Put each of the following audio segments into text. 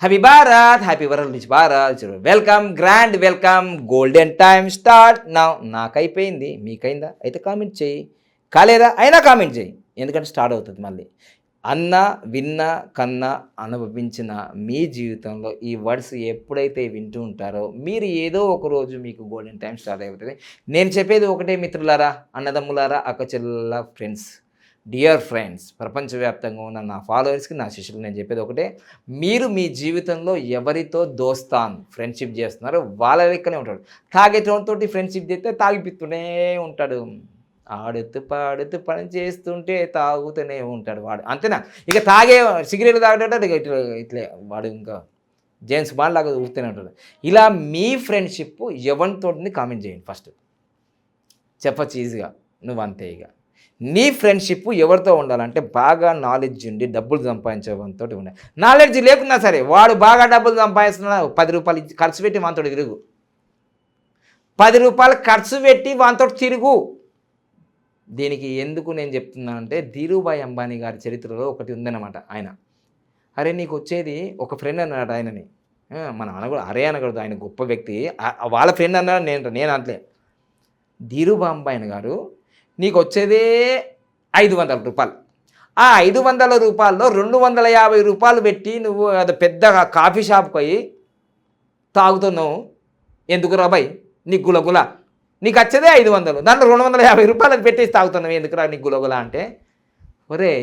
Happy Bharat, happy world rich Bharat. Welcome, grand welcome. Golden time start now. నాకైపోయింది, మీకైందా? అయితే comment చేయి. కాలేదా అయినా కామెంట్ చేయి, ఎందుకంటే స్టార్ట్ అవుతుంది మళ్ళీ. అన్న, విన్న, కన్న, అనుభవించిన మీ జీవితంలో ఈ వర్డ్స్ ఎప్పుడైతే వింటూ ఉంటారో మీరు ఏదో ఒక రోజు మీకు గోల్డెన్ టైం స్టార్ట్ అవుతుంది. నేను చెప్పేది ఒకటే మిత్రులారా, అన్నదమ్ములారా, అక్కచెల్లెల, ఫ్రెండ్స్, డియర్ ఫ్రెండ్స్, ప్రపంచవ్యాప్తంగా ఉన్న నా ఫాలోవర్స్కి, నా శిష్యులు నేను చెప్పేది ఒకటే: మీరు మీ జీవితంలో ఎవరితో ఫ్రెండ్షిప్ చేస్తున్నారో వాళ్ళ లెక్కనే ఉంటాడు. తాగేటోనితోటి ఫ్రెండ్షిప్ చేస్తే తాగిపిస్తూనే ఉంటాడు. ఆడుతూ పాడుతూ పని చేస్తుంటే తాగుతూనే ఉంటాడు వాడు, అంతేనా? ఇక సిగరెట్లు తాగేటట్టు ఇట్లా ఇట్లే వాడు ఇంకా జేమ్స్ బాండ్ లాగా ఊగుతూనే ఉంటాడు. ఇలా మీ ఫ్రెండ్షిప్ ఎవరితో కామెంట్ చేయండి. ఫస్ట్ చెప్పచ్చు ఈజీగా, నువ్వు అంతే. ఇక నీ ఫ్రెండ్షిప్ ఎవరితో ఉండాలంటే బాగా నాలెడ్జ్ ఉండి డబ్బులు సంపాదించేవానితో ఉండాలి. నాలెడ్జ్ లేకున్నా సరే వాడు బాగా డబ్బులు సంపాదిస్తున్నా, 10 రూపాయలు ఖర్చు పెట్టి వానితో తిరుగు. 10 రూపాయలు ఖర్చు పెట్టి వానితో తిరుగు. దీనికి ఎందుకు నేను చెప్తున్నానంటే, ధీరుభాయ్ అంబానీ గారి చరిత్రలో ఒకటి ఉందన్నమాట. ఆయన అరే నీకు వచ్చేది ఒక ఫ్రెండ్ అన్నాడు ఆయనని. మన అనకూడదు, అరే అనకూడదు, ఆయన గొప్ప వ్యక్తి, వాళ్ళ ఫ్రెండ్ అన్నాడు. నేను అంటలే. ధీరుభాయ్ అంబానీ గారు, నీకు వచ్చేదే 500 రూపాయలు. ఆ 500 రూపాయల్లో 250 రూపాయలు పెట్టి నువ్వు అది పెద్ద కాఫీ షాప్కి పోయి తాగుతున్నావు. ఎందుకు రాబాయ్ నీకు గులగుల? నీకు వచ్చేదే 500, దాంట్లో 250 రూపాయలు పెట్టేసి తాగుతున్నావు, ఎందుకురా నీకు గులగుల అంటే? ఒరే,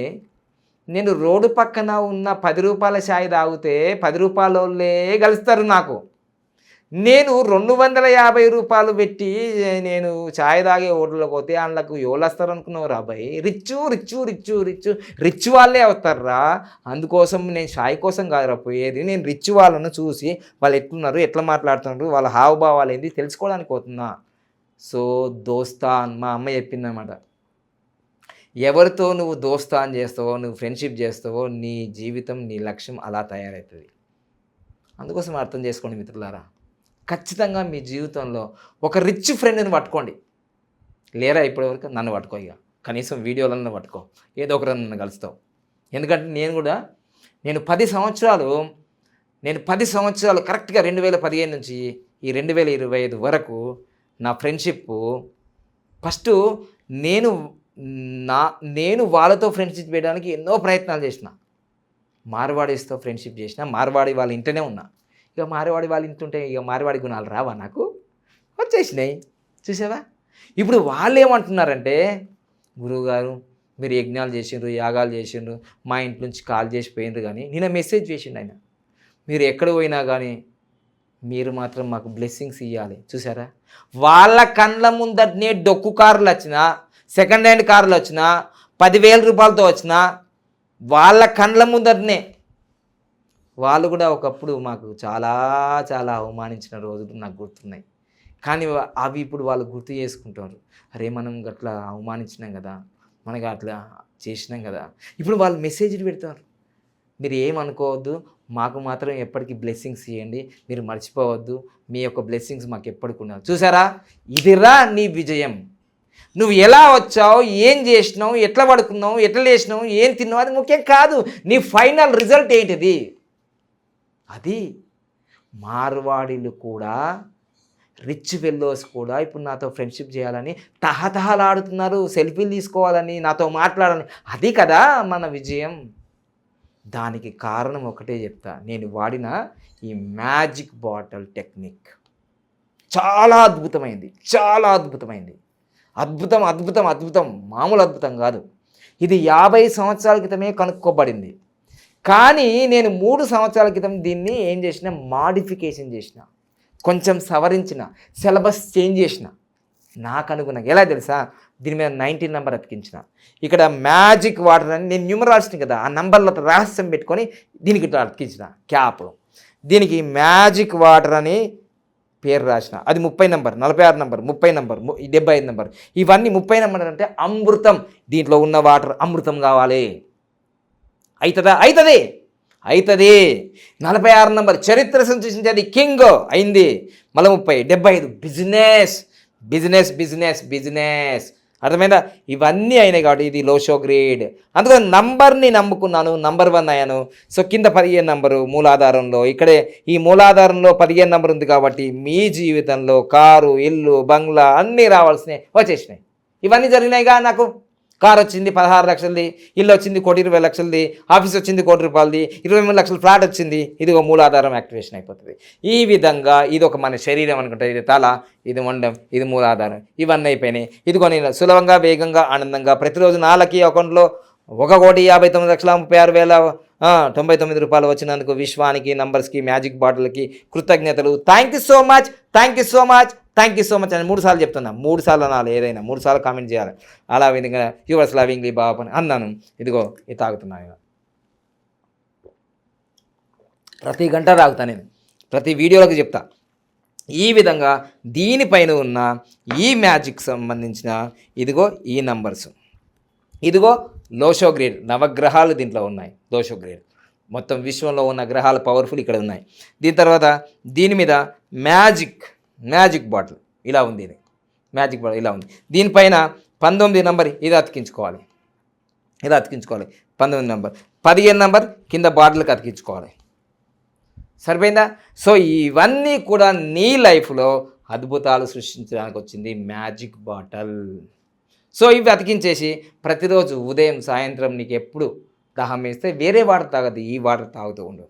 నేను రోడ్డు పక్కన ఉన్న 10 రూపాయల ఛాయ్ తాగితే 10 రూపాయలే కలుస్తారు నాకు. నేను 250 రూపాయలు పెట్టి నేను ఛాయ్ తాగే హోటల్లోకి పోతే వాళ్ళకు ఎవరు వస్తారు అనుకున్నావు రాబాయ్? రిచ్ వాళ్ళే అవుతారా. అందుకోసం నేను ఛాయ్ కోసం కాదురా పోయేది, నేను రిచ్ వాళ్ళను చూసి వాళ్ళు ఎట్లున్నారు, ఎట్లా మాట్లాడుతున్నారు, వాళ్ళ హావభావాలు ఏంది తెలుసుకోవడానికి పోతున్నా. సో దోస్తాన్, మా అమ్మ చెప్పిందన్నమాట, ఎవరితో నువ్వు దోస్తాన్ చేస్తావో, నువ్వు ఫ్రెండ్షిప్ చేస్తావో, నీ జీవితం, నీ లక్ష్యం అలా తయారవుతుంది. అందుకోసం అర్థం చేసుకోండి మిత్రులారా. ఖచ్చితంగా మీ జీవితంలో ఒక రిచ్ ఫ్రెండ్ని పట్టుకోండి. లేరా ఇప్పటివరకు నన్ను పట్టుకో, ఇక కనీసం వీడియోలను పట్టుకో, ఏదో ఒకరు నన్ను కలుస్తావు. ఎందుకంటే నేను 10 సంవత్సరాలు కరెక్ట్గా 2015 నుంచి ఈ 2025 వరకు నా ఫ్రెండ్షిప్ ఫస్ట్ నేను వాళ్ళతో ఫ్రెండ్షిప్ చేయడానికి ఎన్నో ప్రయత్నాలు చేసిన. మార్వాడీస్తో ఫ్రెండ్షిప్ చేసిన, మార్వాడి వాళ్ళ ఇంటనే ఉన్నా. ఇక మార్వాడి వాళ్ళ ఇంటుంటే ఇక మార్వాడి గుణాలు రావా నాకు? వచ్చేసినాయి, చూసావా? ఇప్పుడు వాళ్ళు ఏమంటున్నారంటే, గురువుగారు మీరు యజ్ఞాలు చేసిండ్రు, యాగాలు చేసిండ్రు, మా ఇంటి నుంచి కాల్ చేసి పోయిండ్రు, కానీ నేను మెసేజ్ చేసిండు ఆయన, మీరు ఎక్కడ పోయినా కానీ మీరు మాత్రం మాకు బ్లెస్సింగ్స్ ఇవ్వాలి. చూసారా? వాళ్ళ కళ్ళ ముందటనే డొక్కు కార్లు వచ్చినా, సెకండ్ హ్యాండ్ కార్లు వచ్చినా, 10,000 రూపాయలతో వచ్చినా, వాళ్ళ కళ్ళ ముందటనే వాళ్ళు కూడా ఒకప్పుడు మాకు చాలా చాలా అవమానించిన రోజులు నాకు గుర్తున్నాయి. కానీ అవి ఇప్పుడు వాళ్ళు గుర్తు చేసుకుంటారు. అరే మనం అట్లా అవమానించినాం కదా, మనకి అట్లా చేసినాం కదా. ఇప్పుడు వాళ్ళు మెసేజ్లు పెడతారు, మీరు ఏమనుకోవద్దు, మాకు మాత్రం ఎప్పటికీ బ్లెస్సింగ్స్ ఇవ్వండి, మీరు మర్చిపోవద్దు, మీ యొక్క బ్లెస్సింగ్స్ మాకు ఎప్పటికి ఉన్నారు. చూసారా? ఇదిరా నీ విజయం. నువ్వు ఎలా వచ్చావు, ఏం చేసినావు, ఎట్లా పడుకున్నావు, ఎట్లా లేచినావు, ఏం తిన్నావు, అది ముఖ్యం కాదు. నీ ఫైనల్ రిజల్ట్ ఏంటిది? అది మార్వాడీలు కూడా, రిచ్ ఫెల్లోస్ కూడా ఇప్పుడు నాతో ఫ్రెండ్షిప్ చేయాలని తహతహలాడుతున్నారు, సెల్ఫీలు తీసుకోవాలని, నాతో మాట్లాడాలని. అది కదా మన విజయం. దానికి కారణం ఒకటే చెప్తా, నేను వాడిన ఈ మ్యాజిక్ బాటిల్ టెక్నిక్ చాలా అద్భుతమైంది, చాలా అద్భుతమైంది. అద్భుతం, మామూలు అద్భుతం కాదు. ఇది 50 సంవత్సరాల క్రితమే కనుక్కోబడింది. కానీ నేను 3 సంవత్సరాల క్రితం దీన్ని ఏం చేసిన, మాడిఫికేషన్ చేసిన, కొంచెం సవరించిన, సిలబస్ చేంజ్ చేసిన నాకు అనుగుణంగా. ఎలా తెలుసా? దీని మీద 19 నెంబర్ అతికించిన. ఇక్కడ మ్యాజిక్ వాటర్ అని నేను న్యూమరాల్స్ని కదా, ఆ నెంబర్లో రహస్యం పెట్టుకొని దీనికి ఇట్లా అతికించిన క్యాప్. దీనికి మ్యాజిక్ వాటర్ అని పేరు రాసిన. అది 30 నెంబర్, 46 నెంబర్, 30 నెంబర్, 75 నెంబర్. ఇవన్నీ 30 నెంబర్ అంటే అమృతం. దీంట్లో ఉన్న వాటర్ అమృతం కావాలి. అవుతుందా? అవుతుంది. 46 నెంబర్ చరిత్ర సృష్టించేది కింగ్ అయింది. మళ్ళీ 30, 75 బిజినెస్. అర్థమైందా? ఇవన్నీ అయినాయి కాబట్టి ఇది లో షో గ్రేడ్. అందుకని నంబర్ని నమ్ముకున్నాను, నంబర్ 1 అయ్యాను. సో కింద 15 నంబరు మూలాధారంలో, ఇక్కడే ఈ మూలాధారంలో 15 నంబర్ ఉంది కాబట్టి మీ జీవితంలో కారు, ఇల్లు, బంగ్లా అన్నీ రావాల్సినవి వచ్చేసినాయి. ఇవన్నీ జరిగినాయిగా. నాకు కారు వచ్చింది 16 లక్షలది, ఇల్లు వచ్చింది 1,20,00,000ది, ఆఫీస్ వచ్చింది 1,00,00,000ది, 23 లక్షల ఫ్లాట్ వచ్చింది. ఇదిగో మూలాధారం యాక్టివేషన్ అయిపోతుంది. ఈ విధంగా ఇది ఒక మన శరీరం అనుకుంటే, ఇది తల, ఇది మొండం, ఇది మూలాధారం, ఇవన్నీ అయిపోయినాయి. ఇదిగో నేను సులభంగా, వేగంగా, ఆనందంగా ప్రతిరోజు నా లక్కీ అకౌంట్లో 1,59,36,099 రూపాయలు వచ్చినందుకు విశ్వానికి, నంబర్స్కి, మ్యాజిక్ బాటిల్కి కృతజ్ఞతలు. Thank you so much, thank you so much, thank you so much అని 3 సార్లు చెప్తున్నా. 3 సార్లు అనాలి, ఏదైనా 3 సార్లు కామెంట్ చేయాలి. అలా విధంగా యువర్స్ లవింగ్లీ బాబు అని అన్నాను. ఇదిగో ఇది తాగుతున్నాను. ప్రతి గంట తాగుతా నేను, ప్రతి వీడియోలకు చెప్తా. ఈ విధంగా దీనిపైన ఉన్న ఈ మ్యాజిక్ సంబంధించిన ఇదిగో ఈ నంబర్స్, ఇదిగో లోషో గ్రేడ్ నవగ్రహాలు దీంట్లో ఉన్నాయి. లోషో గ్రేడ్ మొత్తం విశ్వంలో ఉన్న గ్రహాలు పవర్ఫుల్ ఇక్కడ ఉన్నాయి. దీని తర్వాత దీని మీద మ్యాజిక్ బాటిల్ ఇలా ఉంది. ఇది మ్యాజిక్ బాటిల్ ఇలా ఉంది. దీనిపైన 19 నంబర్ ఇది అతికించుకోవాలి. 19 నంబర్, 15 నంబర్ కింద బాటిల్కి అతికించుకోవాలి. సరిపోయిందా? సో ఇవన్నీ కూడా నీ లైఫ్లో అద్భుతాలు సృష్టించడానికి వచ్చింది మ్యాజిక్ బాటిల్. సో ఇవి అతికించేసి ప్రతిరోజు ఉదయం సాయంత్రం నీకు ఎప్పుడు దాహం వేస్తే వేరే వాటర్ తాగదు, ఈ వాటర్ తాగుతూ ఉండు.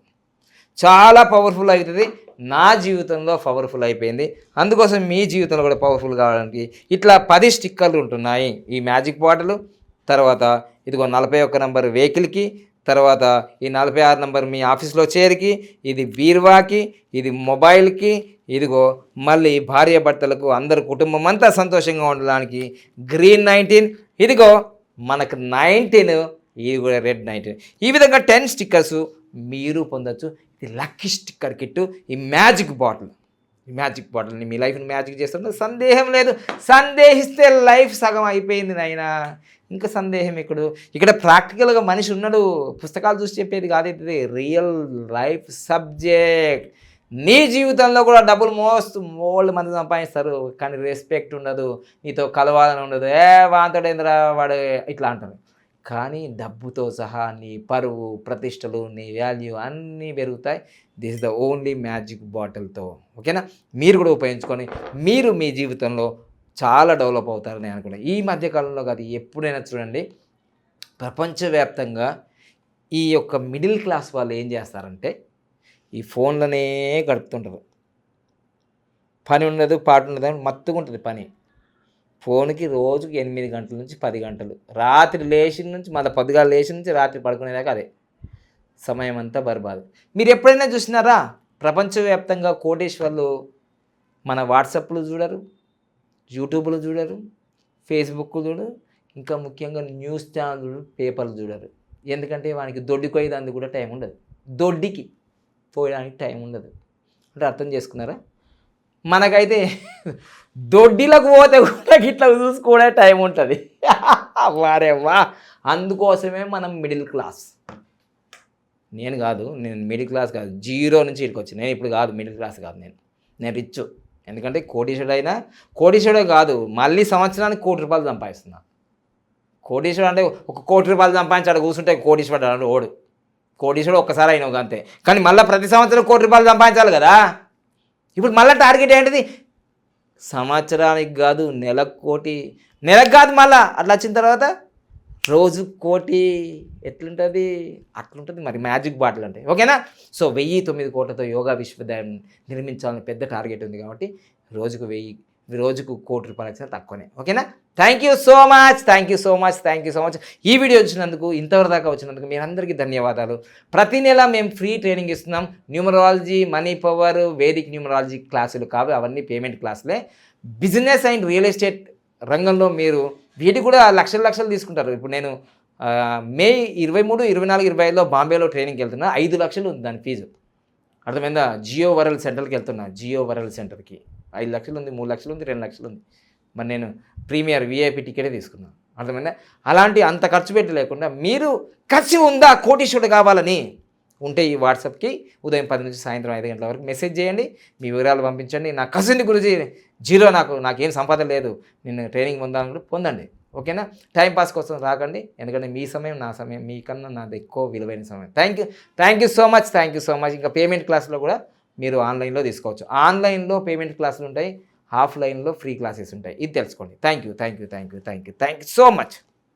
చాలా పవర్ఫుల్ అవుతుంది. నా జీవితంలో పవర్ఫుల్ అయిపోయింది. అందుకోసం మీ జీవితంలో కూడా పవర్ఫుల్ కావడానికి ఇట్లా 10 స్టిక్కర్లు ఉంటున్నాయి. ఈ మ్యాజిక్ బాటిల్ తర్వాత ఇదిగో 41 నంబర్ వెహికల్కి, తర్వాత ఈ 46 నంబర్ మీ ఆఫీస్లో చైర్కి, ఇది బీరువాకి, ఇది మొబైల్కి, ఇదిగో మళ్ళీ భార్య భర్తలకు అందరు కుటుంబం అంతా సంతోషంగా ఉండడానికి గ్రీన్ 19, ఇదిగో మనకు 19, ఇది కూడా రెడ్ 19. ఈ విధంగా 10 స్టిక్కర్స్ మీరు పొందొచ్చు. ఇది లక్కీ స్టిక్కర్ కిట్టు. ఈ మ్యాజిక్ బాటిల్ని మీ లైఫ్ని మ్యాజిక్ చేస్తుంటే సందేహం లేదు. సందేహిస్తే లైఫ్ సగం అయిపోయింది నాయనా. ఇంకా సందేహం ఇక్కడ ప్రాక్టికల్గా మనిషి ఉన్నాడు. పుస్తకాలు చూసి చెప్పేది కాదు, ఇది రియల్ లైఫ్ సబ్జెక్ట్. నీ జీవితంలో కూడా డబ్బులు మోళ్ళు మంది సంపాదిస్తారు, కానీ రెస్పెక్ట్ ఉండదు, నీతో కలవాలని ఉండదు. వాంతడేంద్రా వాడు ఇట్లా అంటారు. కానీ డబ్బుతో సహా నీ పరువు, ప్రతిష్టలు, నీ వాల్యూ అన్నీ పెరుగుతాయి. This is the only magic బాటిల్తో. ఓకేనా? మీరు కూడా ఉపయోగించుకొని మీరు మీ జీవితంలో చాలా డెవలప్ అవుతారని అనుకున్నాను. ఈ మధ్యకాలంలో కాదు, ఎప్పుడైనా చూడండి, ప్రపంచవ్యాప్తంగా ఈ యొక్క మిడిల్ క్లాస్ వాళ్ళు ఏం చేస్తారంటే ఈ ఫోన్లనే గడుపుతుంటారు. పని ఉండదు, పాటు ఉండదు, మత్తుగా ఉంటుంది పని. ఫోన్కి రోజుకి 8 గంటల నుంచి 10 గంటలు, రాత్రి లేచిన నుంచి మళ్ళీ పొద్దుగాల లేచిన నుంచి రాత్రి పడుకునేదాకా అదే సమయం అంతా బర్బాదు. మీరు ఎప్పుడైనా చూసినారా? ప్రపంచవ్యాప్తంగా కోటేశ్వర్లు మన వాట్సాప్లు చూడరు, యూట్యూబ్లు చూడరు, ఫేస్బుక్ చూడరు, ఇంకా ముఖ్యంగా న్యూస్ ఛానల్ చూడరు, పేపర్లు చూడరు. ఎందుకంటే వానికి దొడ్డికి పోయేదానికి కూడా టైం ఉండదు, దొడ్డికి పోయడానికి టైం ఉండదు. అంటే అర్థం చేసుకున్నారా? మనకైతే దొడ్డిలకు పోతే కూడా ఇట్లా చూసుకోవడే టైం ఉంటుంది. వారే వా. అందుకోసమే మనం మిడిల్ క్లాస్. నేను మిడిల్ క్లాస్ కాదు, 0 నుంచి ఇక్కడికి వచ్చి. నేను ఇప్పుడు కాదు మిడిల్ క్లాస్ కాదు, నేను రిచ్. ఎందుకంటే కోటీశ్వరుడే కాదు, మళ్ళీ సంవత్సరానికి ₹1,00,00,000 సంపాదిస్తున్నా. కోటీశ్వరుడు అంటే ఒక ₹1,00,00,000 సంపాదించాడు కూర్చుంటే కోటీశ్వరుడు అంటే ఓడు. కోటీశ్వరుడు ఒక్కసారి అయినావు అంతే. కానీ మళ్ళీ ప్రతి సంవత్సరం ₹1,00,00,000 సంపాదించాలి కదా. ఇప్పుడు మళ్ళీ టార్గెట్ ఏంటిది? సంవత్సరానికి కాదు, నెలకు కోటి, నెలకు కాదు, మళ్ళీ అట్లా వచ్చిన తర్వాత రోజు కోటి. ఎట్లుంటుంది? అట్లుంటుంది మరి మ్యాజిక్ బాటిల్ అంటే. ఓకేనా? సో 1009 కోట్లతో యోగా విశ్వవిద్యాలయం నిర్మించాలని పెద్ద టార్గెట్ ఉంది కాబట్టి రోజుకు ₹1,00,00,000 వచ్చినా తక్కువనే. ఓకేనా? Thank you so much. ఈ వీడియో వచ్చినందుకు, ఇంతవరకు దాకా వచ్చినందుకు మీరందరికీ ధన్యవాదాలు. ప్రతి నెల మేము ఫ్రీ ట్రైనింగ్ ఇస్తున్నాం. Numerology, money power, Vedic numerology క్లాసులు కావు, అవన్నీ పేమెంట్ క్లాసులే. బిజినెస్ అండ్ రియల్ ఎస్టేట్ రంగంలో మీరు వీటి కూడా లక్షలు తీసుకుంటారు. ఇప్పుడు నేను మే 23, 24, 25లో బాంబేలో ట్రైనింగ్కి వెళ్తున్నా. 5 లక్షలు ఉంది దాని ఫీజు. అర్థమైందా? జియో వరల్డ్ సెంటర్కి వెళ్తున్నా. జియో వరల్డ్ సెంటర్కి 5 లక్షలు ఉంది, 3 లక్షలు ఉంది, 2 లక్షలు ఉంది. మరి నేను ప్రీమియర్ VIP టికెటే తీసుకున్నాను. అర్థమైందా? అలాంటి అంత ఖర్చు పెట్టి లేకుండా మీరు ఖర్చు ఉందా కోటీశ్వరుడు కావాలని ఉంటే ఈ వాట్సాప్కి ఉదయం 10 నుంచి సాయంత్రం 5 గంటల వరకు మెసేజ్ చేయండి, మీ వివరాలు పంపించండి. నా కజిన్ గురించి 0, నాకేం సంపాదన లేదు, నేను ట్రైనింగ్ పొందాలని కూడా పొందండి. ఓకేనా? టైం పాస్ కోసం రాకండి, ఎందుకంటే మీ సమయం నా సమయం మీకన్నా నాది ఎక్కువ విలువైన సమయం. Thank you so much. ఇంకా పేమెంట్ క్లాస్లో కూడా మీరు ఆన్లైన్లో తీసుకోవచ్చు. ఆన్లైన్లో పేమెంట్ క్లాసులు ఉంటాయి, ఆఫ్లైన్లో ఫ్రీ క్లాసెస్ ఉంటాయి. ఇది తెలుసుకోండి. Thank you so much.